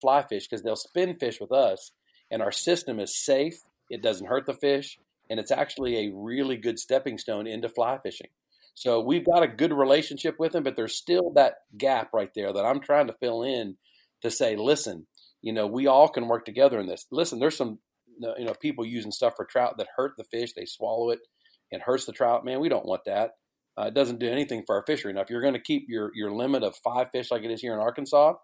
fly fish because they'll spin fish with us, and our system is safe. It doesn't hurt the fish, and it's actually a really good stepping stone into fly fishing. So we've got a good relationship with them, but there's still that gap right there that I'm trying to fill in to say, listen, we all can work together in this. Listen, there's some, people using stuff for trout that hurt the fish. They swallow it and hurts the trout. Man, we don't want that. It doesn't do anything for our fishery. Now, if you're going to keep your limit of 5 fish like it is here in Arkansas,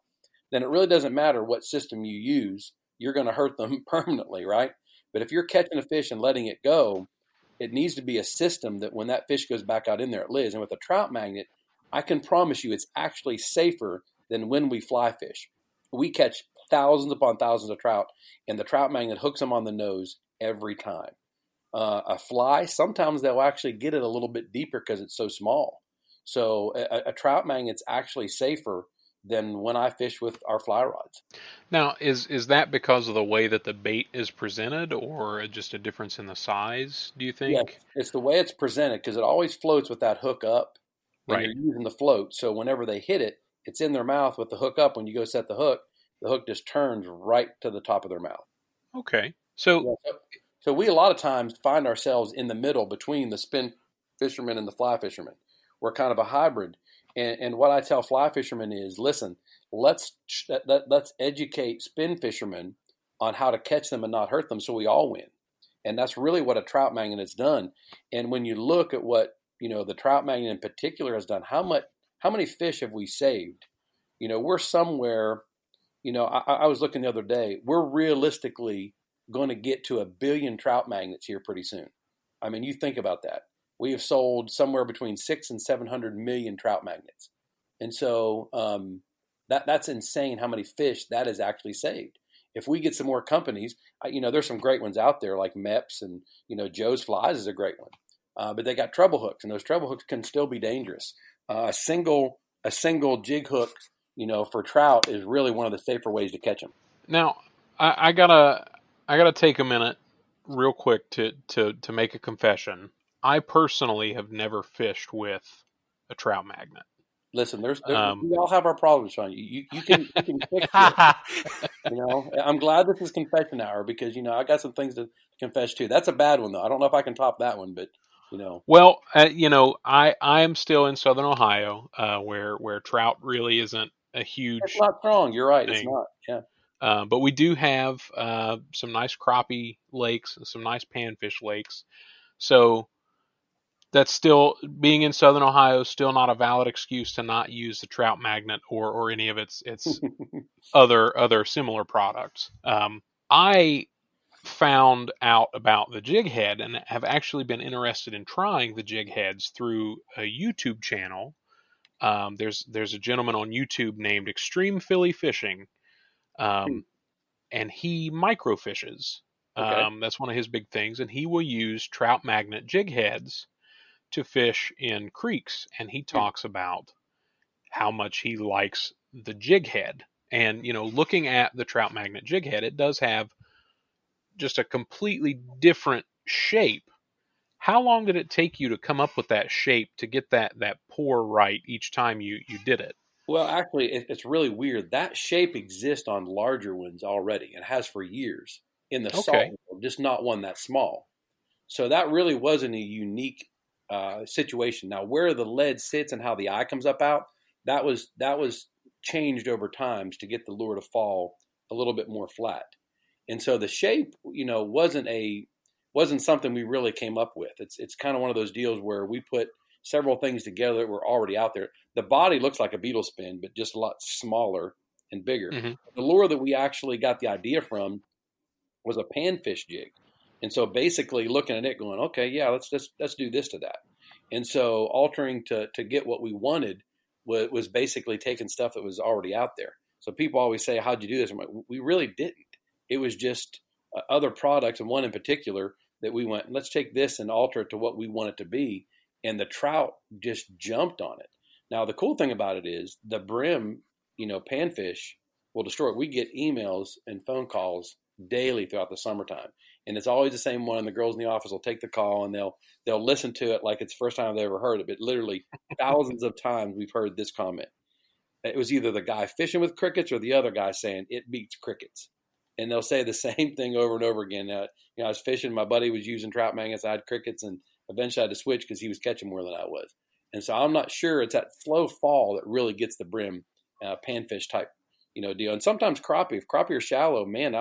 then it really doesn't matter what system you use. You're going to hurt them permanently, right? But if you're catching a fish and letting it go, it needs to be a system that when that fish goes back out in there, it lives. And with a trout magnet, I can promise you it's actually safer than when we fly fish. We catch thousands upon thousands of trout, and the trout magnet hooks them on the nose every time. A fly, sometimes they'll actually get it a little bit deeper because it's so small. So a trout magnet's actually safer than when I fish with our fly rods. Now, is that because of the way that the bait is presented, or just a difference in the size, do you Yes, think? it's the way it's presented because it always floats with that hook up, and Right. you're using the float. So whenever they hit it, it's in their mouth with the hook up. When you go set the hook just turns right to the top of their mouth. Okay. So, Yeah, so we a lot of times find ourselves in the middle between the spin fisherman and the fly fisherman. We're kind of a hybrid. And what I tell fly fishermen is, listen, let's educate spin fishermen on how to catch them and not hurt them so we all win. And that's really what a trout magnet has done. And when you look at what, the trout magnet in particular has done, how many fish have we saved? We're somewhere, I was looking the other day, we're realistically going to get to 1 billion trout magnets here pretty soon. I mean, you think about that. We have sold somewhere between 6 and 700 million trout magnets. And so that's insane how many fish that has actually saved. If we get some more companies, there's some great ones out there like MEPS and, Joe's Flies is a great one. But they got treble hooks, and those treble hooks can still be dangerous. A single jig hook, for trout is really one of the safer ways to catch them. now I gotta take a minute, real quick, to make a confession. I personally have never fished with a trout magnet. Listen, Um, we all have our problems, Sean. You can fix this. I'm glad this is confession hour because I got some things to confess to. That's a bad one though. I don't know if I can top that one, but well, I am still in Southern Ohio, where trout really isn't a it's huge not strong. You're right. It's thing. not. Yeah. But we do have some nice crappie lakes and some nice panfish lakes. So that's still, being in Southern Ohio, still not a valid excuse to not use the trout magnet or any of its other similar products. I found out about the jig head and have actually been interested in trying the jig heads through a YouTube channel. There's a gentleman on YouTube named Extreme Philly Fishing, um, and he microfishes. Okay. That's one of his big things, and he will use trout magnet jig heads to fish in creeks, and he talks about how much he likes the jig head. And looking at the trout magnet jig head, it does have just a completely different shape. How long did it take you to come up with that shape, to get that pour right each time you did it? Well, actually, it's really weird. That shape exists on larger ones already and has for years in the salt Okay. world, just not one that small. So that really wasn't a unique situation. Now, where the lead sits and how the eye comes up out, that was changed over times to get the lure to fall a little bit more flat. And so the shape, wasn't something we really came up with. It's kind of one of those deals where we put several things together that were already out there. The body looks like a beetle spin, but just a lot smaller and bigger. Hmm. The lure that we actually got the idea from was a panfish jig. And so basically looking at it going, okay, yeah, let's do this to that. And so altering to get what we wanted was basically taking stuff that was already out there. So people always say, how'd you do this? I'm like, we really didn't. It was just other products, and one in particular that we went, let's take this and alter it to what we want it to be. And the trout just jumped on it. Now, the cool thing about it is the brim, panfish will destroy it. We get emails and phone calls daily throughout the summertime. And it's always the same one. The girls in the office will take the call and they'll listen to it like it's the first time they ever heard it. But literally thousands of times we've heard this comment. it was either the guy fishing with crickets or the other guy saying it beats crickets. And they'll say the same thing over and over again. I was fishing, my buddy was using trout magnets, I had crickets, and eventually I had to switch because he was catching more than I was. And so I'm not sure it's that slow fall that really gets the brim, panfish type, deal. And sometimes crappie, if crappie are shallow, man,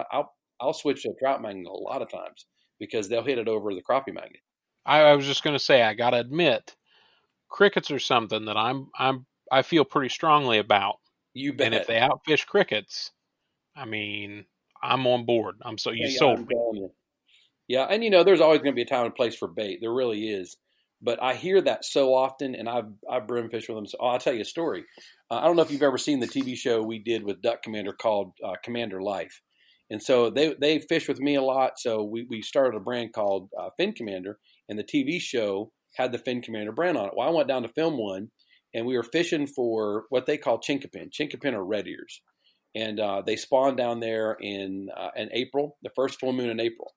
I'll switch to a trout magnet a lot of times because they'll hit it over the crappie magnet. I was just going to say, I got to admit, crickets are something that I feel pretty strongly about. You bet. And if they outfish crickets, I mean, I'm on board. You sold me. Yeah, and there's always going to be a time and place for bait. There really is. But I hear that so often, and I've brim fished with them. So I'll tell you a story. I don't know if you've ever seen the TV show we did with Duck Commander called Commander Life. And so they fish with me a lot. So we started a brand called Fin Commander, and the TV show had the Fin Commander brand on it. Well, I went down to film one, and we were fishing for what they call chinkapin. Chinkapin are red ears. And they spawn down there in April, the first full moon in April.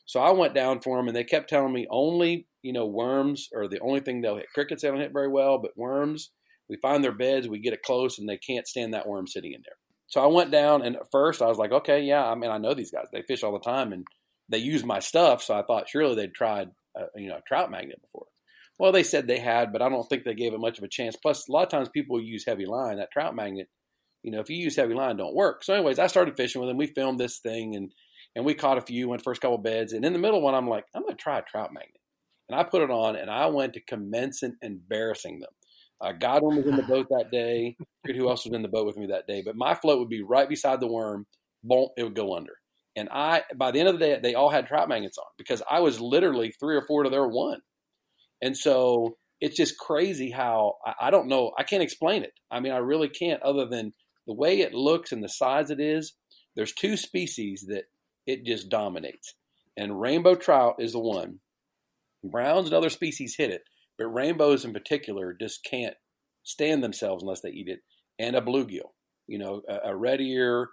So I went down for them, and they kept telling me only, worms are the only thing they'll hit. Crickets they don't hit very well, but worms, we find their beds, we get it close, and they can't stand that worm sitting in there. So I went down, and at first I was like, okay, yeah, I mean, I know these guys. They fish all the time, and they use my stuff, so I thought surely they'd tried, a trout magnet before. Well, they said they had, but I don't think they gave it much of a chance. Plus, a lot of times people use heavy line. That trout magnet, if you use heavy line, don't work. So anyways, I started fishing with them. We filmed this thing, and we caught a few, went first couple beds. And in the middle one, I'm like, I'm going to try a trout magnet. And I put it on, and I went to commencing embarrassing them. Godwin was in the boat that day. I forget who else was in the boat with me that day. But my float would be right beside the worm. Boom, it would go under. And by the end of the day, they all had trout magnets on because I was literally 3 or 4 to their 1. And so it's just crazy how, I don't know, I can't explain it. I mean, I really can't, other than the way it looks and the size it is. There's 2 species that it just dominates. And rainbow trout is the one. Browns and other species hit it, but rainbows in particular just can't stand themselves unless they eat it. And a bluegill, a red ear,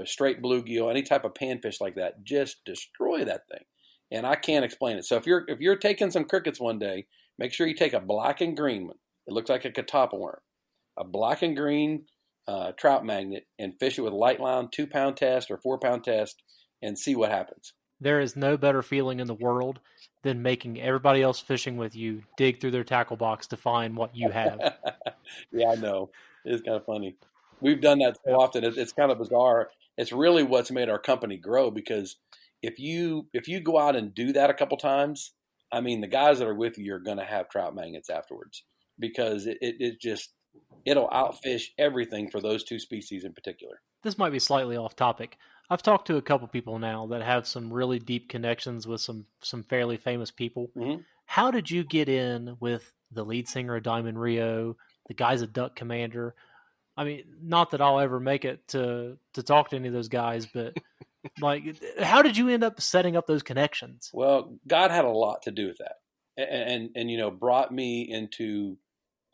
straight bluegill, any type of panfish like that, just destroy that thing. And I can't explain it. So if you're taking some crickets one day, make sure you take a black and green one. It looks like a catappa worm. A black and green trout magnet, and fish it with light line, 2-pound test or 4-pound test, and see what happens. There is no better feeling in the world than making everybody else fishing with you dig through their tackle box to find what you have. Yeah, I know. It's kind of funny. We've done that so often. It's kind of bizarre. It's really what's made our company grow, because if you go out and do that a couple times, I mean, the guys that are with you are going to have trout magnets afterwards, because it'll outfish everything for those 2 species in particular. This might be slightly off topic. I've talked to a couple people now that have some really deep connections with some fairly famous people. Mm-hmm. How did you get in with the lead singer of Diamond Rio, the guys at Duck Commander? I mean, not that I'll ever make it to talk to any of those guys, but like, how did you end up setting up those connections? Well, God had a lot to do with that, and brought me into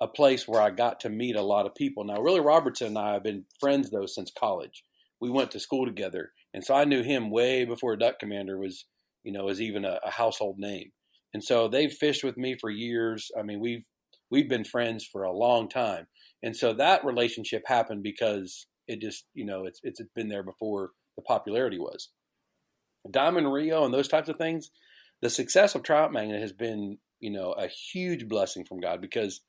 a place where I got to meet a lot of people. Now, Willie Robertson and I have been friends, though, since college. We went to school together. And so I knew him way before Duck Commander was even a household name. And so they've fished with me for years. I mean, we've been friends for a long time. And so that relationship happened because it just, it's been there before the popularity was. Diamond Rio and those types of things, the success of Trout Magnet has been, a huge blessing from God, because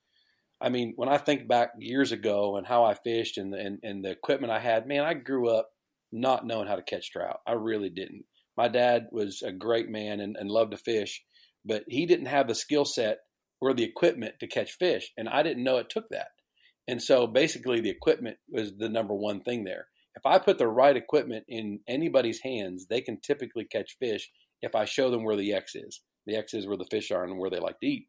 I mean, when I think back years ago and how I fished and the equipment I had, man, I grew up not knowing how to catch trout. I really didn't. My dad was a great man and loved to fish, but he didn't have the skill set or the equipment to catch fish, and I didn't know it took that. And so basically the equipment was the number one thing there. If I put the right equipment in anybody's hands, they can typically catch fish if I show them where the X is. The X is where the fish are and where they like to eat.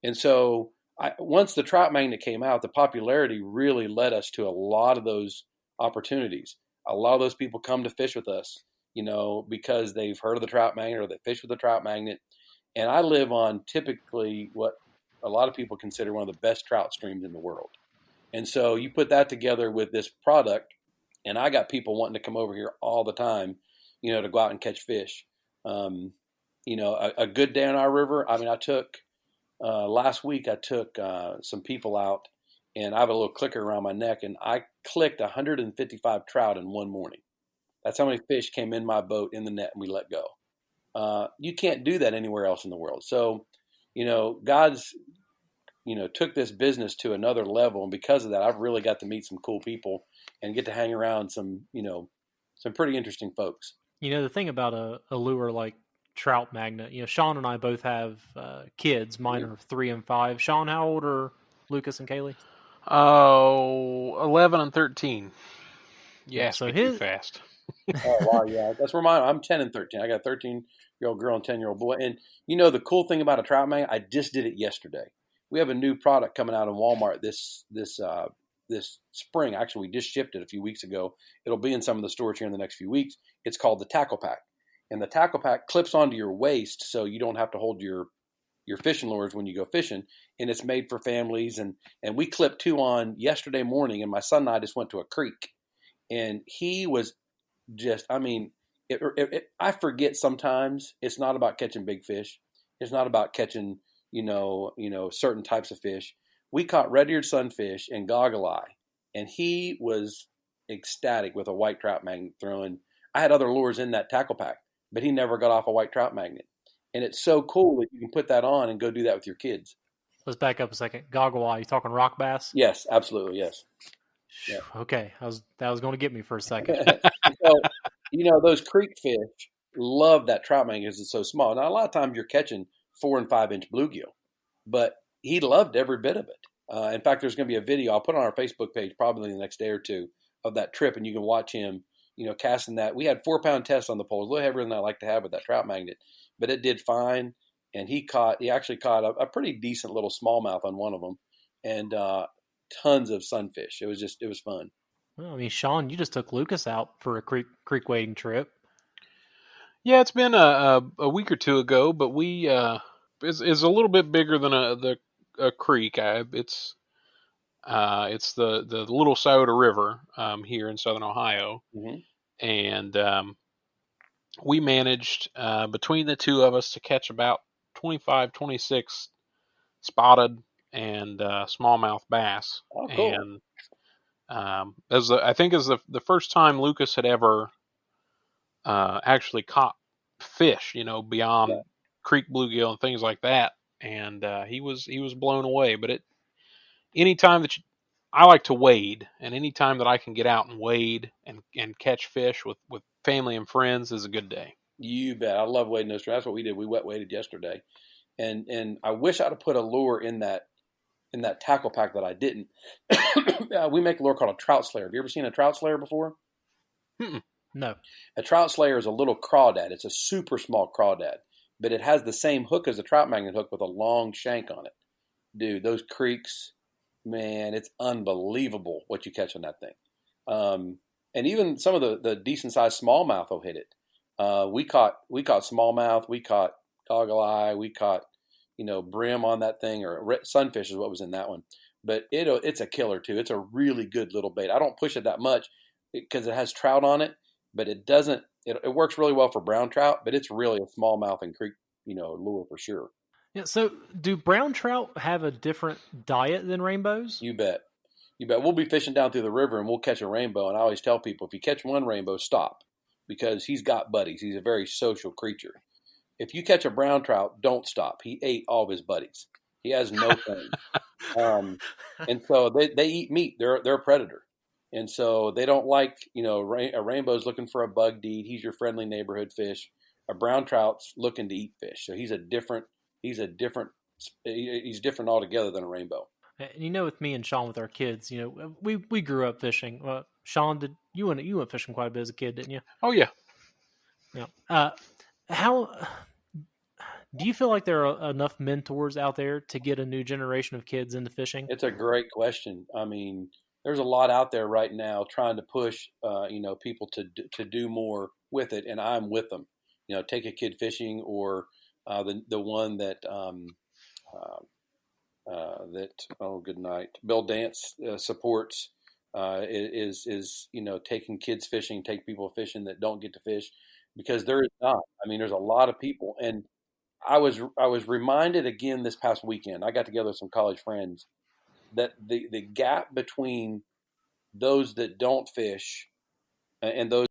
And so once the trout magnet came out, the popularity really led us to a lot of those opportunities. A lot of those people come to fish with us, because they've heard of the trout magnet or they fish with the trout magnet. And I live on typically what a lot of people consider one of the best trout streams in the world. And so you put that together with this product, and I got people wanting to come over here all the time, to go out and catch fish. A good day on our river. I mean, last week I took some people out, and I have a little clicker around my neck, and I clicked 155 trout in one morning. That's how many fish came in my boat in the net, and we let go. You can't do that anywhere else in the world. So, God's, took this business to another level. And because of that, I've really got to meet some cool people and get to hang around some pretty interesting folks. The thing about a lure like Trout Magnet, Sean and I both have kids. Mine are 3 and 5. Sean, how old are Lucas and Kaylee? Oh, 11 and 13. Yeah, so too fast. Oh, wow, yeah. That's where I'm 10 and 13. I got a 13-year-old girl and 10-year-old boy. And the cool thing about a Trout Magnet, I just did it yesterday. We have a new product coming out in Walmart this spring. Actually, we just shipped it a few weeks ago. It'll be in some of the stores here in the next few weeks. It's called the Tackle Pack. And the Tackle Pack clips onto your waist so you don't have to hold your fishing lures when you go fishing. And it's made for families. And we clipped 2 on yesterday morning, and my son and I just went to a creek. And he was just, I forget sometimes it's not about catching big fish. It's not about catching, certain types of fish. We caught red-eared sunfish and goggle eye, and he was ecstatic with a white trout magnet throwing. I had other lures in that tackle pack, but he never got off a white trout magnet. And it's so cool that you can put that on and go do that with your kids. Let's back up a second. Goggle eye, you talking rock bass? Yes, absolutely, yes. Yeah. Okay, that was going to get me for a second. So, those creek fish love that trout magnet because it's so small. Now, a lot of times you're catching 4 and 5 inch bluegill, but he loved every bit of it. In fact, there's going to be a video I'll put on our Facebook page probably the next day or two of that trip, and you can watch him, casting that. We had 4-pound tests on the pole, a little heavier than I like to have with that trout magnet, but it did fine. And he actually caught a pretty decent little smallmouth on one of them, and tons of sunfish. It was fun. Well, Sean, you just took Lucas out for a creek wading trip. Yeah, it's been a week or two ago, but we is a little bit bigger than a creek. It's the Little Scioto River here in Southern Ohio, and we managed between the two of us to catch about 25, 26 spotted and smallmouth bass. Oh, cool. And I think is the first time Lucas had ever actually caught fish, beyond creek bluegill and things like that. And he was blown away. But anytime that I like to wade, and anytime that I can get out and wade and catch fish with family and friends is a good day. You bet. I love wading those. That's what we did. We wet waded yesterday, and I wish I'd have put a lure in that tackle pack that I didn't. We make a lure called a trout slayer. Have you ever seen a trout slayer before? No. A trout slayer is a little crawdad. It's a super small crawdad, but it has the same hook as a trout magnet hook with a long shank on it. Dude, those creeks, man, it's unbelievable what you catch on that thing. And even some of the decent sized smallmouth will hit it. We caught smallmouth, we caught goggle eye, we caught brim on that thing, or sunfish is what was in that one. But it's a killer too. It's a really good little bait. I don't push it that much because it has trout on it, but it doesn't. It works really well for brown trout, but it's really a smallmouth and creek lure for sure. Yeah. So do brown trout have a different diet than rainbows? You bet. We'll be fishing down through the river and we'll catch a rainbow. And I always tell people, if you catch one rainbow, stop, because he's got buddies. He's a very social creature. If you catch a brown trout, don't stop. He ate all of his buddies. He has no friends. And so they eat meat. They're a predator. And so they don't like, a rainbow's looking for a bug to eat. He's your friendly neighborhood fish. A brown trout's looking to eat fish. So he's different altogether than a rainbow. And with me and Sean with our kids, we grew up fishing. Sean, you went fishing quite a bit as a kid, didn't you? Oh yeah. Yeah. How do you feel like there are enough mentors out there to get a new generation of kids into fishing? It's a great question. There's a lot out there right now trying to push, people to do more with it, and I'm with them. Take a kid fishing, or the one that good night, Bill Dance supports is taking kids fishing, take people fishing that don't get to fish, because there is not. There's a lot of people, and I was reminded again this past weekend. I got together with some college friends. that the gap between those that don't fish and those